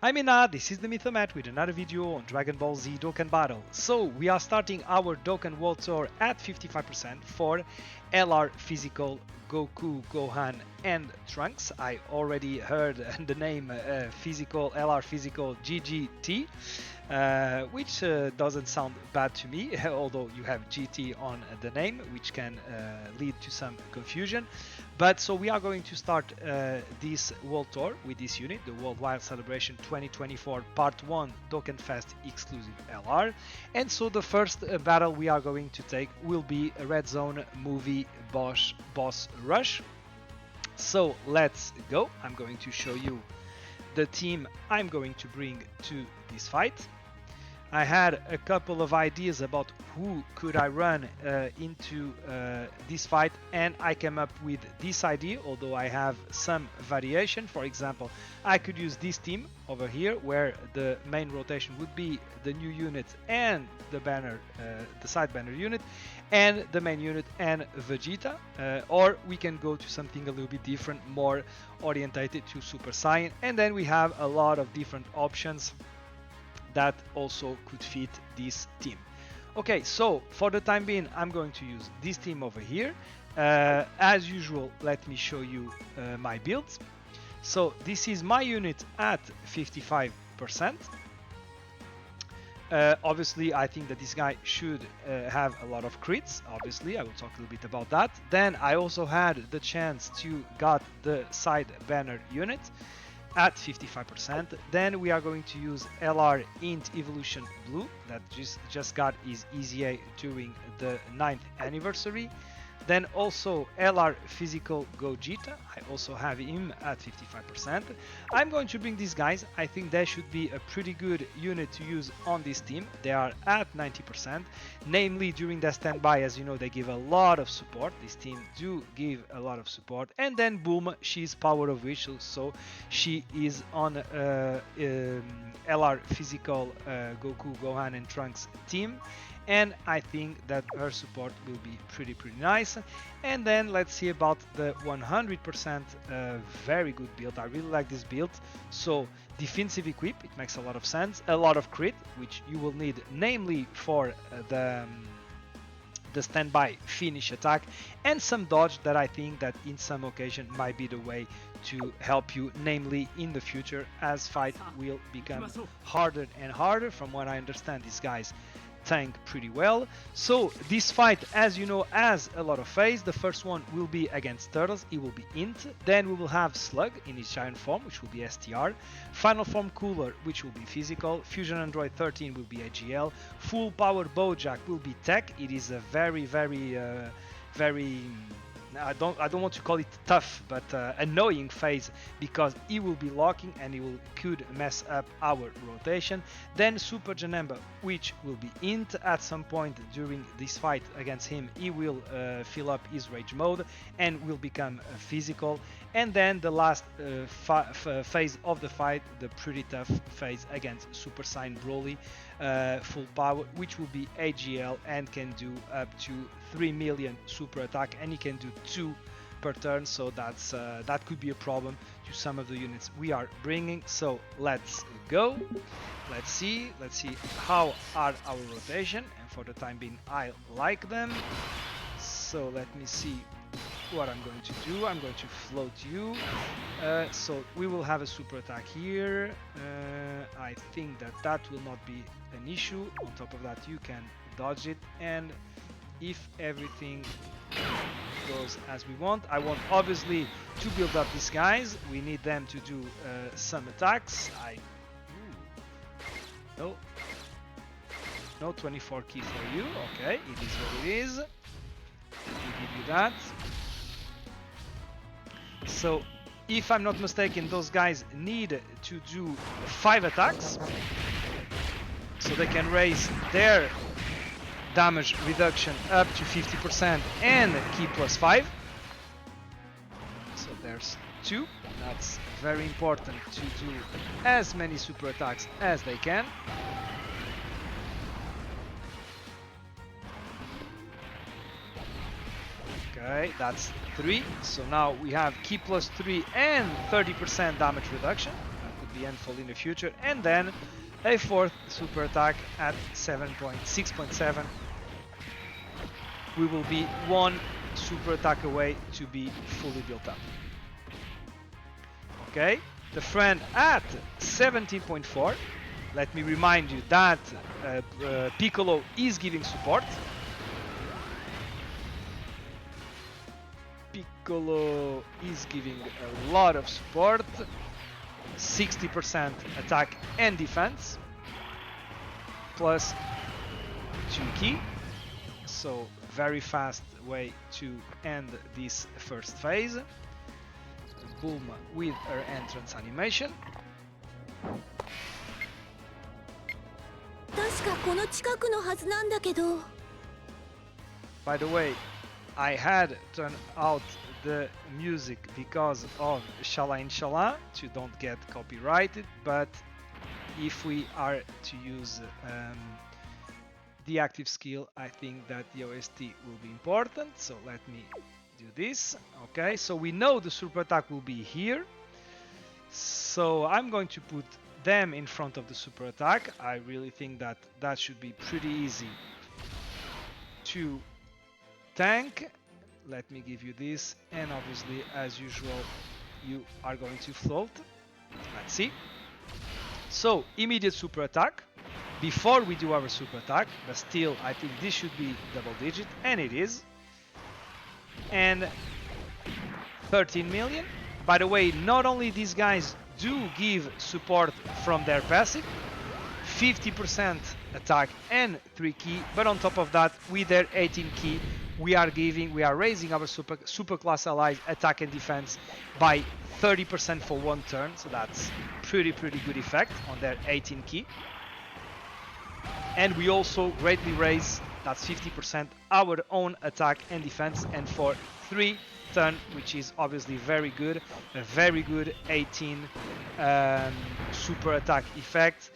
I'm Minna, this is the Mythomat with another video on Dragon Ball Z Dokkan Battle. So we are starting our Dokkan World Tour at 55% for LR Physical Goku, Gohan and Trunks. I already heard the name Physical LR Physical GGT, which doesn't sound bad to me, although you have GT on the name, which can lead to some confusion. But so we are going to start this World Tour with this unit, the Worldwide Celebration 2024 Part 1 Dokkan Fest exclusive LR. And so the first battle we are going to take will be a RedZone movie boss rush. So let's go. I'm going to show you the team I'm going to bring to this fight. I had a couple of ideas about who could I run into this fight, and I came up with this idea, although I have some variation. For example, I could use this team over here where the main rotation would be the new unit and the banner, the side banner unit, and the main unit and Vegeta, or we can go to something a little bit different, more orientated to Super Saiyan, and then we have a lot of different options that also could fit this team. Okay, so for the time being, I'm going to use this team over here. As usual, let me show you my builds. So this is my unit at 55%. Obviously, I think that this guy should have a lot of crits. Obviously, I will talk a little bit about that. Then I also had the chance to get the side banner unit at 55%. Then we are going to use LR Int Evolution Blue that just got his EZA during the 9th anniversary. Then also LR Physical Gogeta, I also have him at 55%. I'm going to bring these guys. I think they should be a pretty good unit to use on this team. They are at 90%, namely during their standby. As you know, they give a lot of support. This team do give a lot of support. And then boom, she's Power of Wish, so she is on LR Physical Goku, Gohan and Trunks team. And I think that her support will be pretty nice. And then let's see about the 100% very good build. I really like this build. So defensive equip, it makes a lot of sense. A lot of crit, which you will need, namely for the standby finish attack, and some dodge that I think that in some occasion might be the way to help you, namely in the future as fight will become harder and harder. From what I understand, these guys tank pretty well. So this fight, as you know, has a lot of phase. The first one will be against Turtles, it will be Int. Then we will have Slug in his giant form, which will be STR. Final form Cooler, which will be Physical. Fusion Android 13 will be AGL. Full power Bojack will be Tech. It is a very I don't want to call it tough, but annoying phase, because he will be locking and he could mess up our rotation. Then Super Janemba, which will be Int. At some point during this fight against him, he will fill up his rage mode and will become Physical. And then the last phase of the fight, the pretty tough phase against Super Saiyan Broly, full power, which will be AGL and can do up to 3 million super attack, and he can do 2 per turn. So that's that could be a problem to some of the units we are bringing. So let's go. Let's see how are our rotation, and for the time being I like them. So let me see what I'm going to do. I'm going to float you. So we will have a super attack here. I think that will not be an issue. On top of that, you can dodge it, and if everything goes as we want, I want obviously to build up these guys. We need them to do some attacks. No 24 key for you. Okay, it is what it is. We give you that. So if I'm not mistaken, those guys need to do 5 attacks, so they can raise their damage reduction up to 50% and key +5. So there's 2. That's very important to do as many super attacks as they can. Okay, that's 3. So now we have key +3 and 30% damage reduction. That could be handful in the future. And then a fourth super attack at 6.7. We will be one super attack away to be fully built up. Okay, the friend at 17.4. Let me remind you that Piccolo is giving support. Piccolo is giving a lot of support. 60% attack and defense. Plus 2 ki. So very fast way to end this first phase. Bulma with her entrance animation. By the way, I had turned out the music because of Inshallah Inshallah to don't get copyrighted, but if we are to use the active skill, I think that the OST will be important, so let me do this. Okay, so we know the super attack will be here, so I'm going to put them in front of the super attack. I really think that that should be pretty easy to tank. Let me give you this, and obviously as usual you are going to float. Let's see. So immediate super attack before we do our super attack, but still I think this should be double digit, and it is. And 13 million. By the way, not only these guys do give support from their passive, 50% attack and 3 ki, but on top of that, with their 18 ki, we are raising our super class allies attack and defense by 30% for 1 turn, so that's pretty good effect on their 18 ki. And we also greatly raise, that's 50%, our own attack and defense, and for 3 turn, which is obviously very good, a very good 18 super attack effect.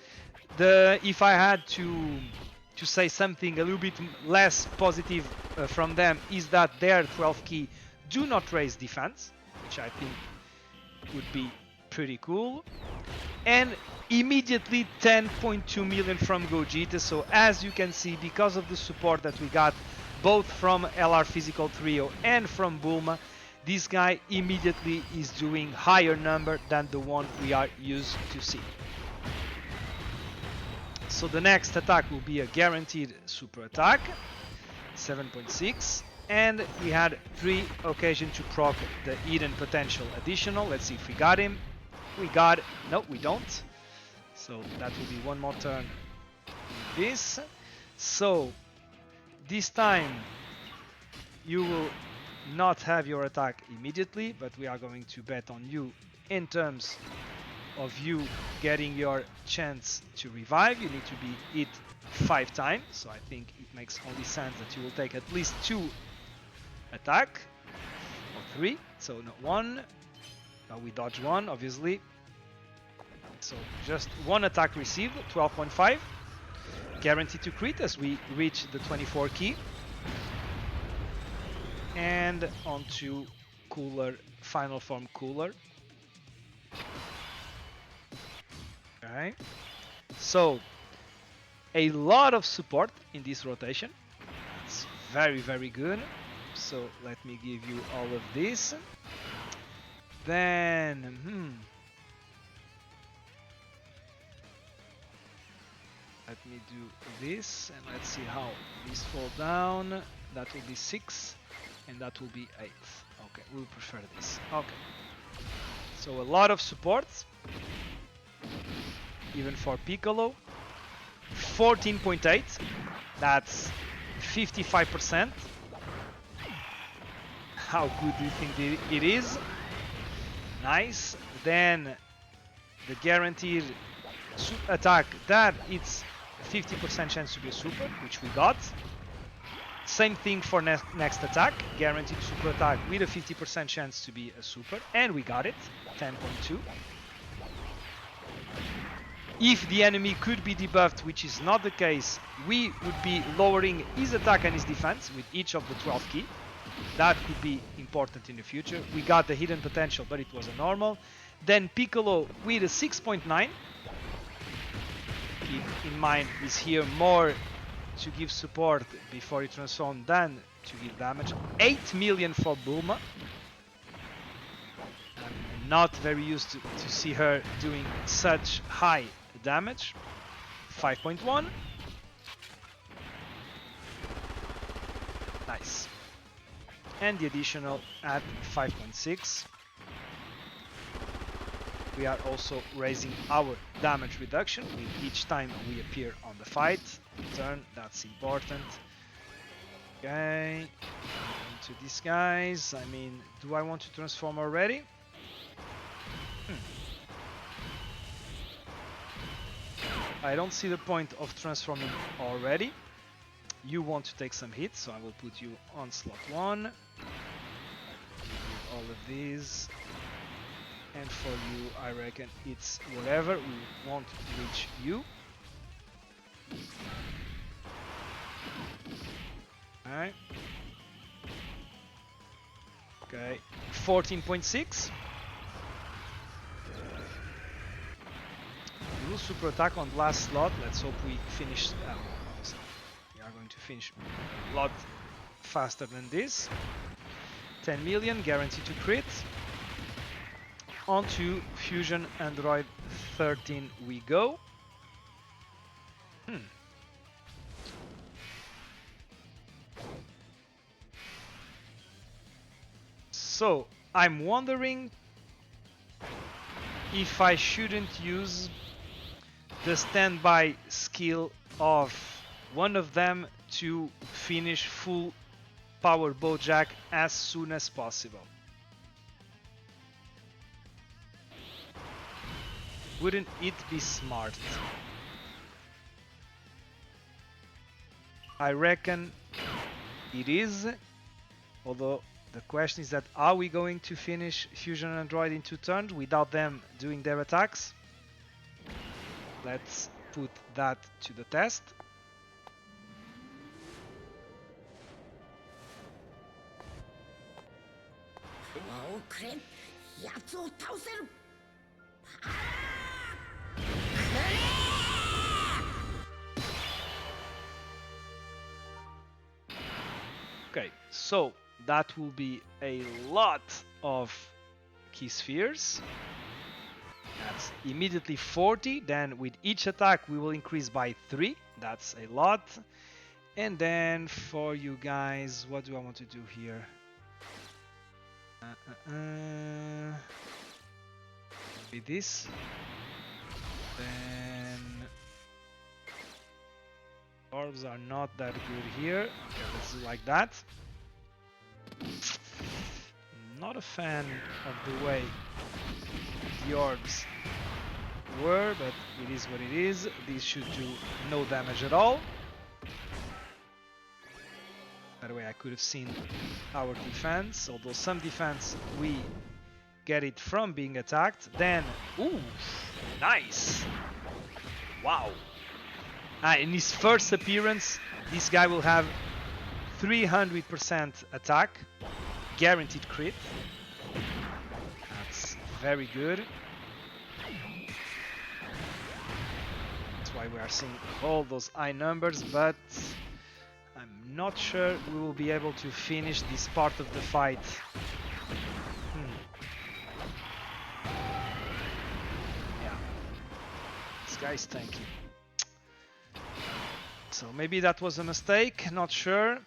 If I had to say something a little bit less positive from them, is that their 12 ki do not raise defense, which I think would be pretty cool. And immediately 10.2 million from Gogeta. So as you can see, because of the support that we got both from LR Physical Trio and from Bulma, this guy immediately is doing higher number than the one we are used to see. So the next attack will be a guaranteed super attack, 7.6, and we had 3 occasions to proc the hidden potential additional. Let's see if we got him. We got, no, we don't. So that will be one more turn with this. So this time you will not have your attack immediately, but we are going to bet on you in terms of you getting your chance to revive. You need to be hit 5 times, so I think it makes only sense that you will take at least 2 attack, or 3, so not 1. We dodge 1, obviously. So just 1 attack received, 12.5. Guaranteed to crit as we reach the 24 ki. And onto Cooler, final form Cooler. Okay. So a lot of support in this rotation. It's very good. So let me give you all of this. Then let me do this, and let's see how these fall down. That will be 6, and that will be 8. Okay, we'll prefer this. Okay. So a lot of support, even for Piccolo. 14.8. That's 55%. How good do you think it is? Nice. Then the guaranteed attack, that it's 50% chance to be a super, which we got. Same thing for next attack, guaranteed super attack with a 50% chance to be a super, and we got it, 10.2. If the enemy could be debuffed, which is not the case, we would be lowering his attack and his defense with each of the 12 ki. That could be important in the future. We got the hidden potential, but it was a normal. Then Piccolo with a 6.9. Keep in mind, he's here more to give support before he transforms than to give damage. 8 million for Bulma. I'm not very used to see her doing such high damage. 5.1. Nice. And the additional at 5.6. We are also raising our damage reduction with each time we appear on the fight. Turn, that's important. Okay, into these guys. I mean, do I want to transform already? I don't see the point of transforming already. You want to take some hits, so I will put you on slot 1. All of these. And for you, I reckon it's whatever. We won't reach you. Alright. Okay, 14.6. We will super attack on the last slot. Let's hope we finish. We are going to finish a lot faster than this. 10 million, guaranteed to crit. On to Fusion Android 13 we go. So, I'm wondering if I shouldn't use the standby skill of one of them to finish full power Bojack as soon as possible. Wouldn't it be smart? I reckon it is, although the question is that are we going to finish Fusion Android in 2 turns without them doing their attacks? Let's put that to the test. Okay, so that will be a lot of key spheres. That's immediately 40. Then with each attack we will increase by 3. That's a lot. And then for you guys, what do I want to do here? Maybe this. Then orbs are not that good here. Okay, let's do like that. Not a fan of the way the orbs were, but it is what it is. These should do no damage at all. By the way, I could have seen our defense, although some defense we get it from being attacked. Then, ooh, nice! Wow! In his first appearance, this guy will have 300% attack, guaranteed crit. That's very good. That's why we are seeing all those high numbers, but I'm not sure we will be able to finish this part of the fight. Yeah, this guy's tanky. So maybe that was a mistake, not sure.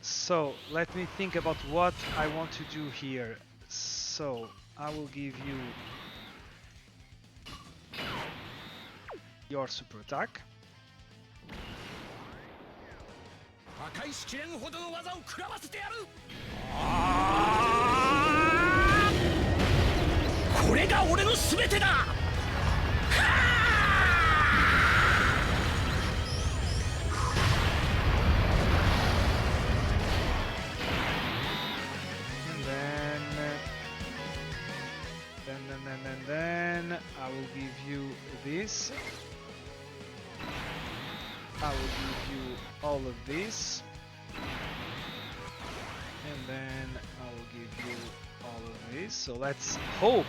So let me think about what I want to do here. So I will give you your super attack. And then I will give you this. I will give you all of this. And then I will give you all of this. So let's hope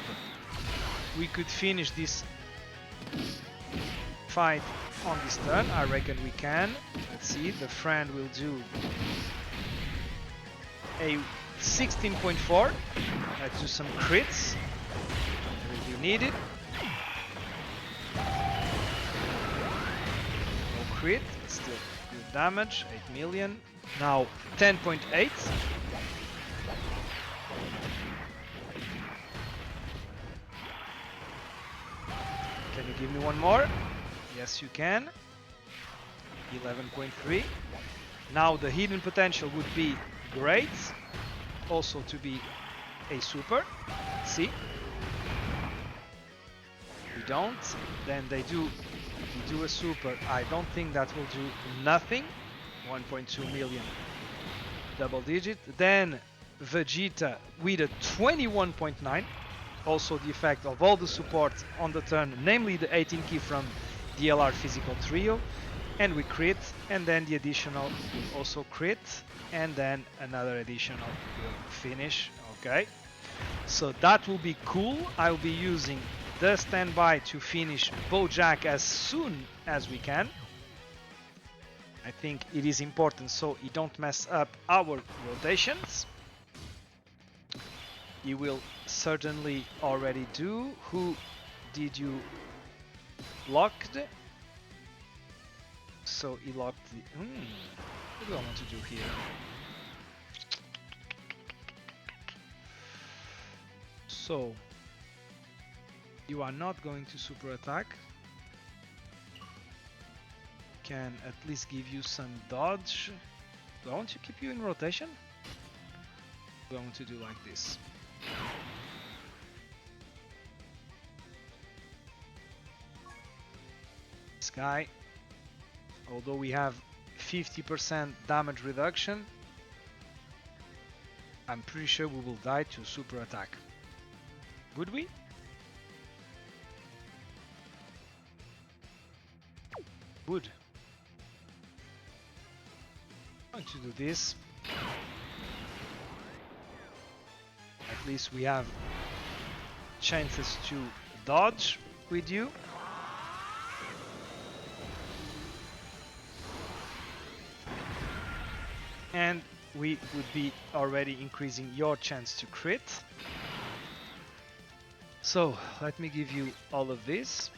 we could finish this fight on this turn. I reckon we can. Let's see, the friend will do a 16.4. Let's do some crits. Really need it. No crit, still good damage, 8 million. Now 10.8. Can you give me one more? Yes, you can. 11.3. Now the hidden potential would be great. Also to be a super. See? We don't. Then they do. We do a super. I don't think that will do nothing. 1.2 million. Double digit. Then Vegeta with a 21.9. Also the effect of all the support on the turn, namely the 18 key from the LR physical trio, and we crit, and then the additional will also crit, and then another additional will finish. Okay, so that will be cool. I'll be using the standby to finish Bojack as soon as we can. I think it is important so it don't mess up our rotations. You will certainly already do. Who did you locked? So he locked the... what do I want to do here? So you are not going to super attack. Can at least give you some dodge. Do I want to keep you in rotation? Do I want to do like this? This guy, although we have 50% damage reduction, I'm pretty sure we will die to super attack. Would we? Would. I'm going to do this. At least we have chances to dodge with you. And we would be already increasing your chance to crit. So let me give you all of this.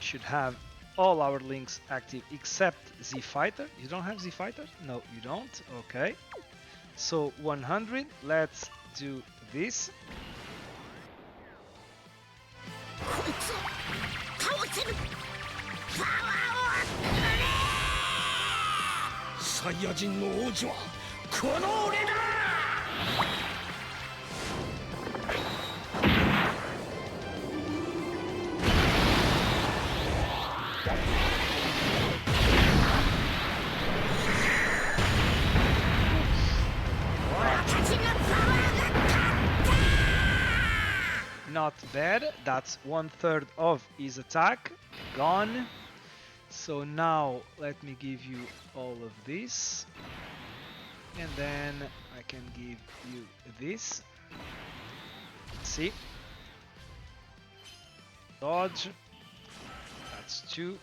Should have all our links active except Z Fighter. You don't have Z Fighter? No, you don't. Okay. So 100. Let's do this. Not bad. That's 1/3 of his attack gone. So now let me give you all of this, and then I can give you this. See? Dodge. That's 2.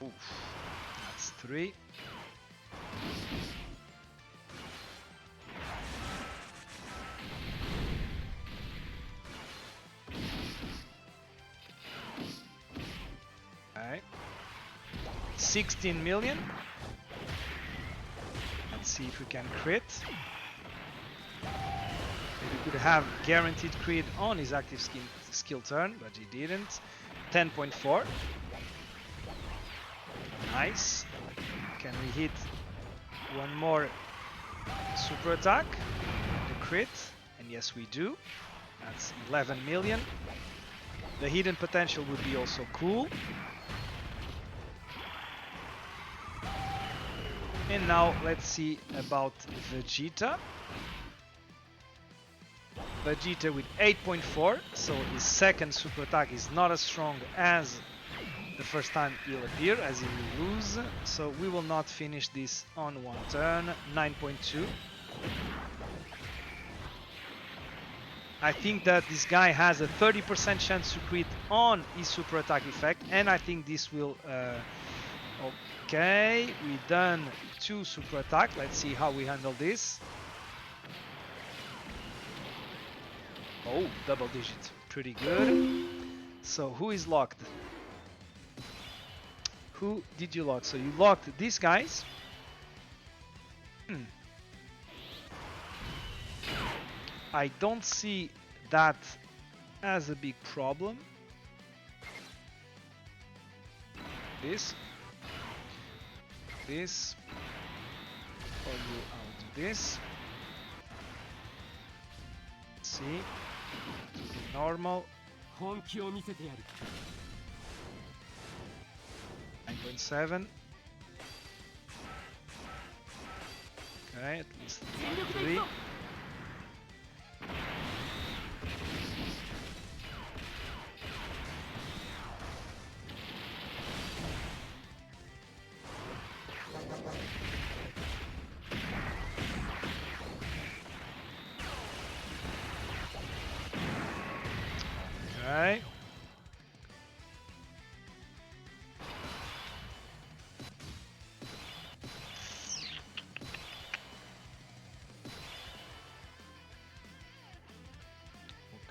Oof. That's 3. Okay. 16 million. Let's see if we can crit. We could have guaranteed crit on his active skill turn, but he didn't. 10.4. Nice. Can we hit one more super attack? The crit. And yes, we do. That's 11 million. The hidden potential would be also cool. And now let's see about Vegeta. Vegeta with 8.4, so his second super attack is not as strong as the first time he'll appear, as he will lose. So we will not finish this on one turn. 9.2. I think that this guy has a 30% chance to crit on his super attack effect, and I think this will... okay, we done 2 super attack. Let's see how we handle this. Oh, double digit. Pretty good. So who is locked? Who did you lock? So you locked these guys. I don't see that as a big problem. This, or you, I'll do this. Let's see, normal. 9.7. Okay, at least 3. Okay.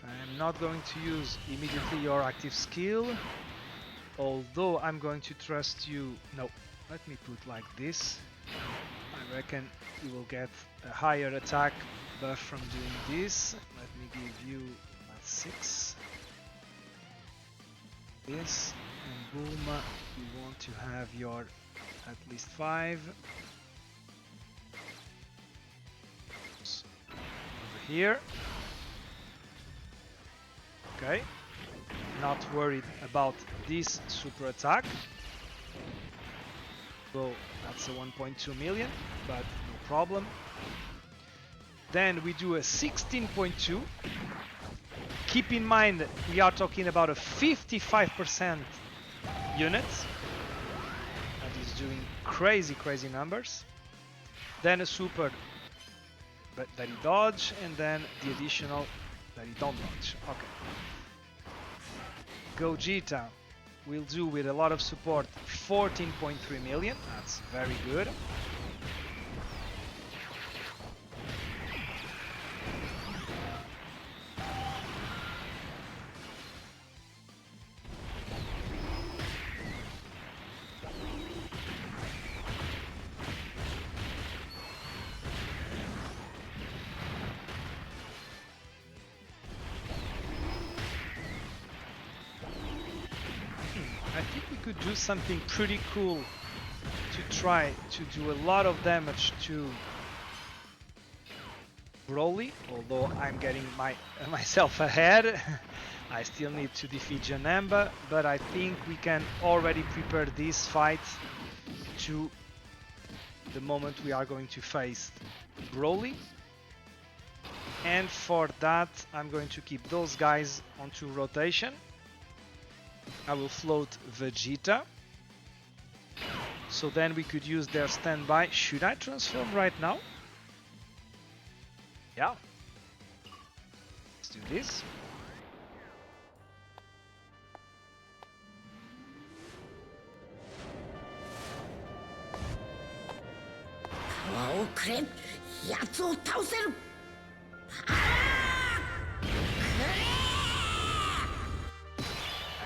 I'm not going to use immediately your active skill, although I'm going to trust you. No, let me put like this. I reckon you will get a higher attack buff from doing this. Let me give you 6. This, and Bulma, you want to have your at least 5. Over here. Okay, not worried about this super attack. So that's a 1.2 million, but no problem. Then we do a 16.2. Keep in mind we are talking about a 55% unit. That is doing crazy numbers. Then a super that he dodge, and then the additional that he don't dodge. Okay. Gogeta will do with a lot of support 14.3 million. That's very good. I think we could do something pretty cool to try to do a lot of damage to Broly, although I'm getting myself ahead. I still need to defeat Janemba, but I think we can already prepare this fight to the moment we are going to face Broly. And for that, I'm going to keep those guys onto rotation. I will float Vegeta. So then we could use their standby. Should I transform right now? Yeah. Let's do this.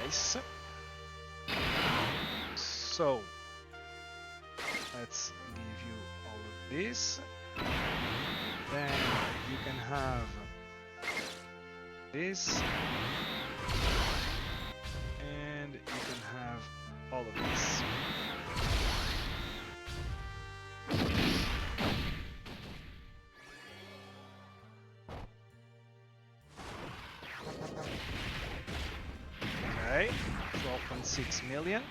Nice. So let's give you all of this. Then you can have this, and you can have all of this. Okay, 12.6 million.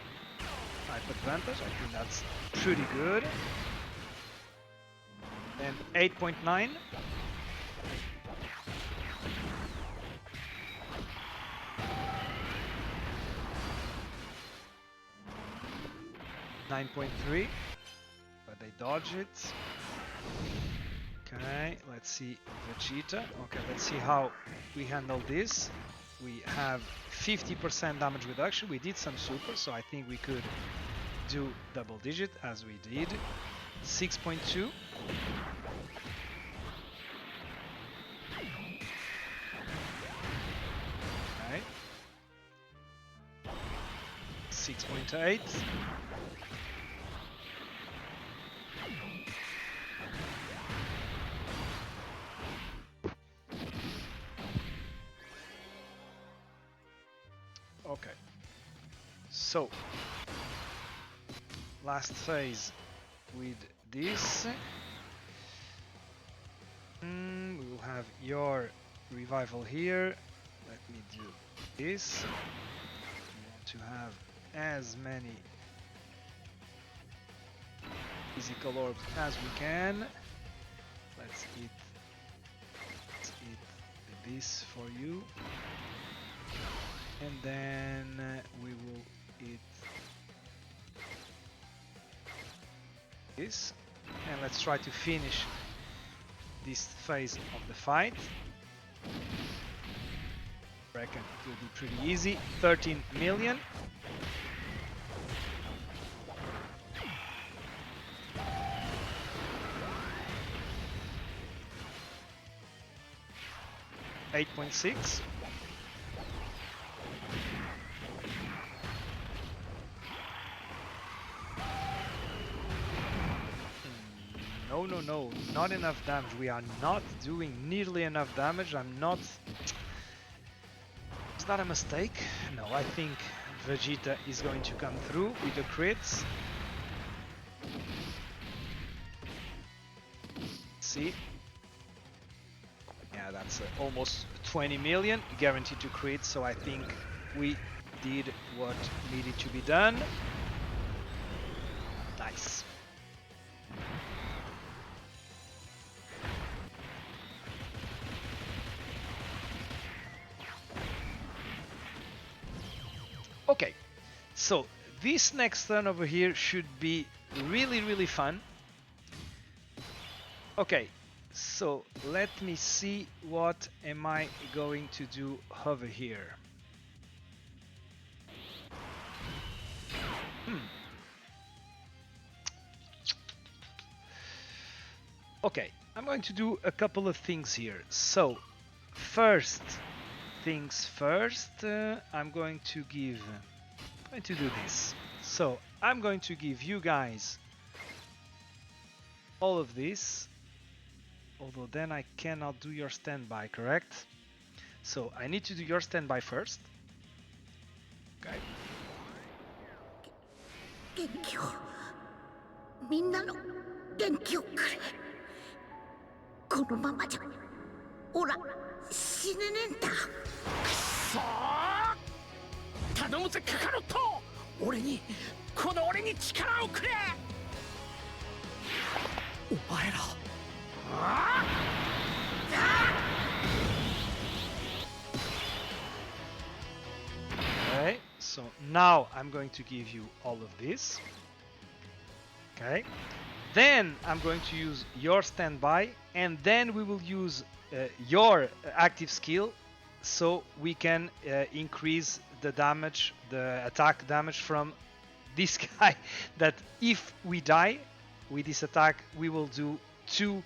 Type advantage, I think that's pretty good. And 8.9. .3, but they dodge it. Okay, let's see Vegeta. Okay, let's see how we handle this. We have 50% damage reduction. We did some super, so I think we could do double digit as we did. 6.2. Okay. 6.8. Okay. So, last phase with this. We will have your revival here. Let me do this. We want to have as many physical orbs as we can. Let's eat this for you. And then we will eat this. And let's try to finish this phase of the fight. I reckon it will be pretty easy. 13 million. $8.6. No, not enough damage. We are not doing nearly enough damage. Is that a mistake? No, I think Vegeta is going to come through with the crits. See? Yeah, that's almost 20 million guaranteed to crit, so I think we did what needed to be done. Nice. Okay, so this next turn over here should be really fun. Okay, so let me see what am I going to do over here. Okay, I'm going to do a couple of things here. So, first things first, I'm going to do this. So, I'm going to give you guys all of this, although then I cannot do your standby, correct? So, I need to do your standby first. Okay. 元気をみんなの元気をくれこのままじゃオラ死ねねえんだくそー頼むぜカカロット俺に力をくれお前らああ Okay, so now I'm going to give you all of this. Okay, then I'm going to use your standby, and then we will use your active skill, so we can increase the damage, the attack damage from this guy. That if we die with this attack, we will do two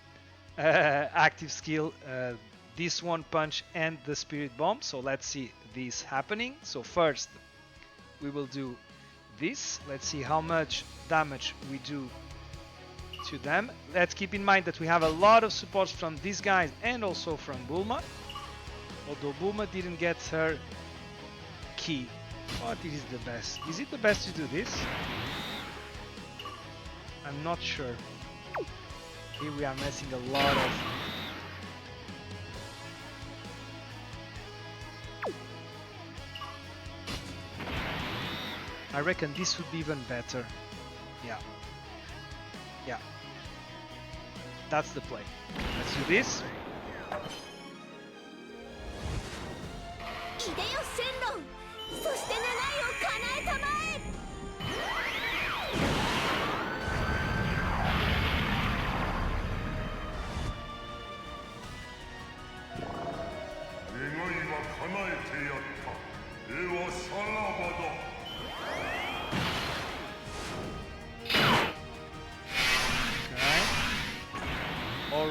active skill. This one punch and the spirit bomb. So let's see this happening. So first we will do this. Let's see how much damage we do to them. Let's keep in mind that we have a lot of supports from these guys and also from Bulma, although Bulma didn't get her key. But it is the best. Is it the best to do this? I'm not sure. Here we are missing a lot of I reckon this would be even better. Yeah. Yeah. That's the play. Let's do this.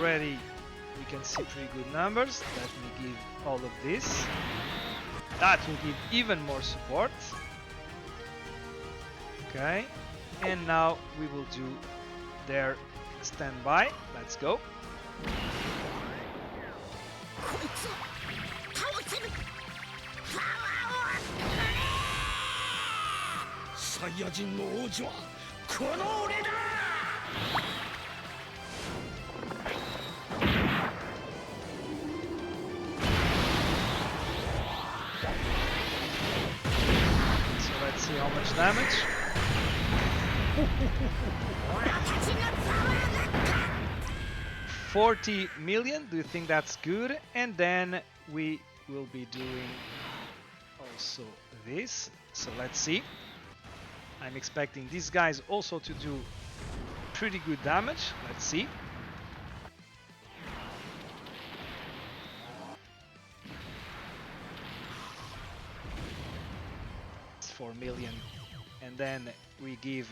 already we can see pretty good numbers. Let me give all of this. That will give even more support. Okay, and now we will do their standby. Let's go. こいつを倒せるパワーをサイヤ人の王子はこの俺だ。 So let's see how much damage. 俺たちのパワーが 40 million. Do you think that's good? And then we will be doing also this. So let's see. I'm expecting these guys also to do pretty good damage. Let's see. It's 4 million. And then we give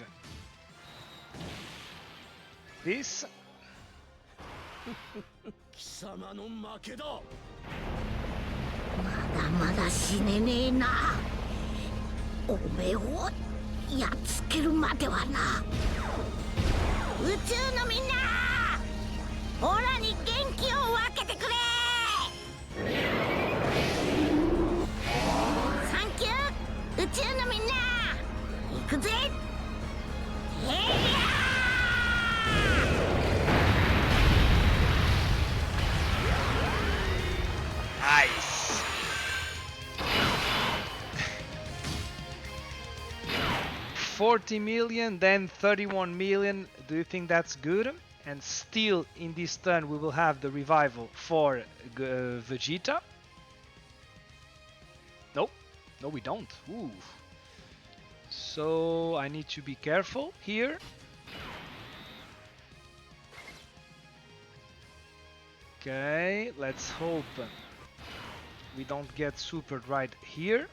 this. 貴様の負けだ。まだまだ死ねねえな。おめえをやっつけるまではな。宇宙のみんな、オラに元気を分けてくれ。サンキュー、宇宙のみんな。行くぜ。Nice. $40 million, then 31 million. Do you think that's good? And still in this turn we will have the revival for Vegeta. Nope. No, we don't. Ooh. So I need to be careful here. Okay, let's hope we don't get supered right here.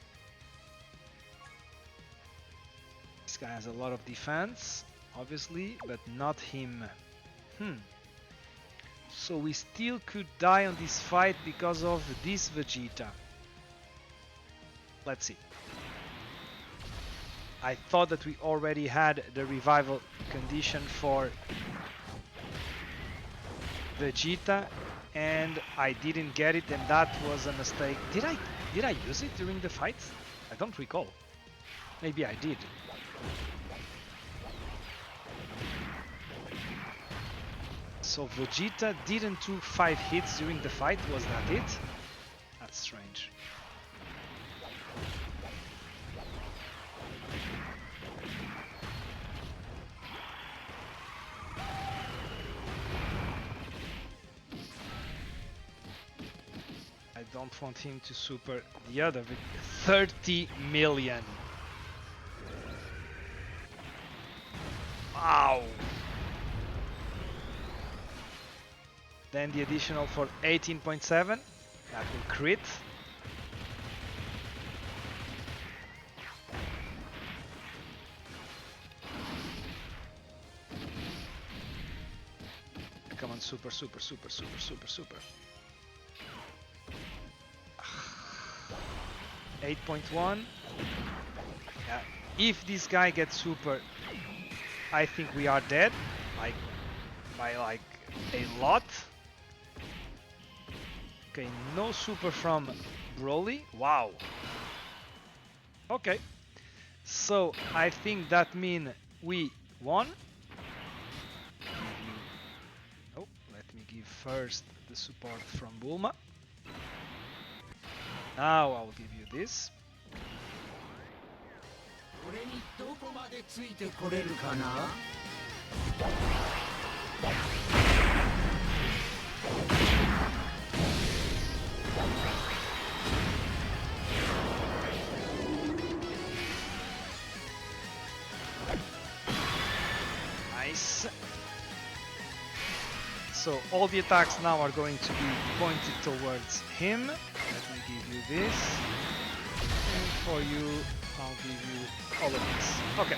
This guy has a lot of defense, obviously, but not him. So we still could die on this fight because of this Vegeta. Let's see. I thought that we already had the revival condition for Vegeta, and I didn't get it, and that was a mistake. Did I use it during the fight? I don't recall. Maybe I did. So Vegeta didn't do 5 hits during the fight, was that it? That's strange. I don't want him to super the other. 30 million. Wow. Then the additional for 18.7. That will crit. Come on, super, super, super, super, super, super. 8.1. Yeah. If this guy gets super, I think we are dead. Like by like a lot. Okay, no super from Broly. Wow. Okay. So I think that means we won. Oh, let me give first the support from Bulma. Now I'll give you this. 俺にどこまでついてこれるかな。 Nice. So all the attacks now are going to be pointed towards him. Let me give you this. And for you, I'll give you all of this. Okay.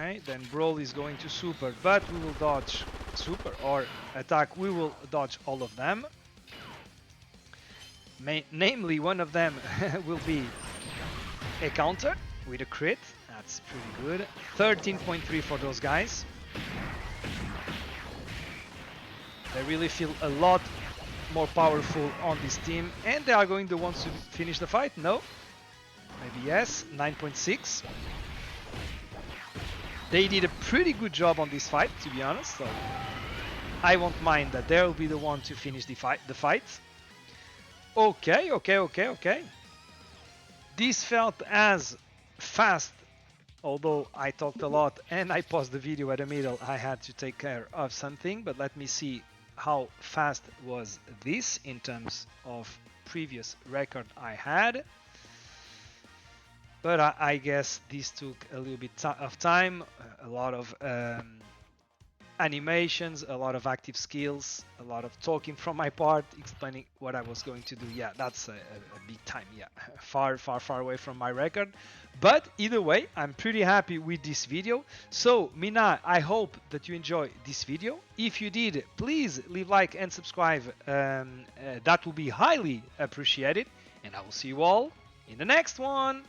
Okay, then Brawl is going to Super, but we will dodge Super or attack. We will dodge all of them. Namely, one of them will be a counter with a crit. That's pretty good. 13.3 for those guys. They really feel a lot more powerful on this team, and they are going the ones to finish the fight. No, maybe yes. 9.6. They did a pretty good job on this fight, to be honest, so I won't mind that they'll be the one to finish the fight. Okay. This felt as fast, although I talked a lot and I paused the video at the middle. I had to take care of something, but let me see how fast was this in terms of previous record I had. But I guess this took a little bit of time, a lot of animations, a lot of active skills, a lot of talking from my part, explaining what I was going to do. Yeah, that's a big time. Yeah, far away from my record. But either way, I'm pretty happy with this video. So Minna, I hope that you enjoy this video. If you did, please leave like and subscribe. That will be highly appreciated. And I will see you all in the next one.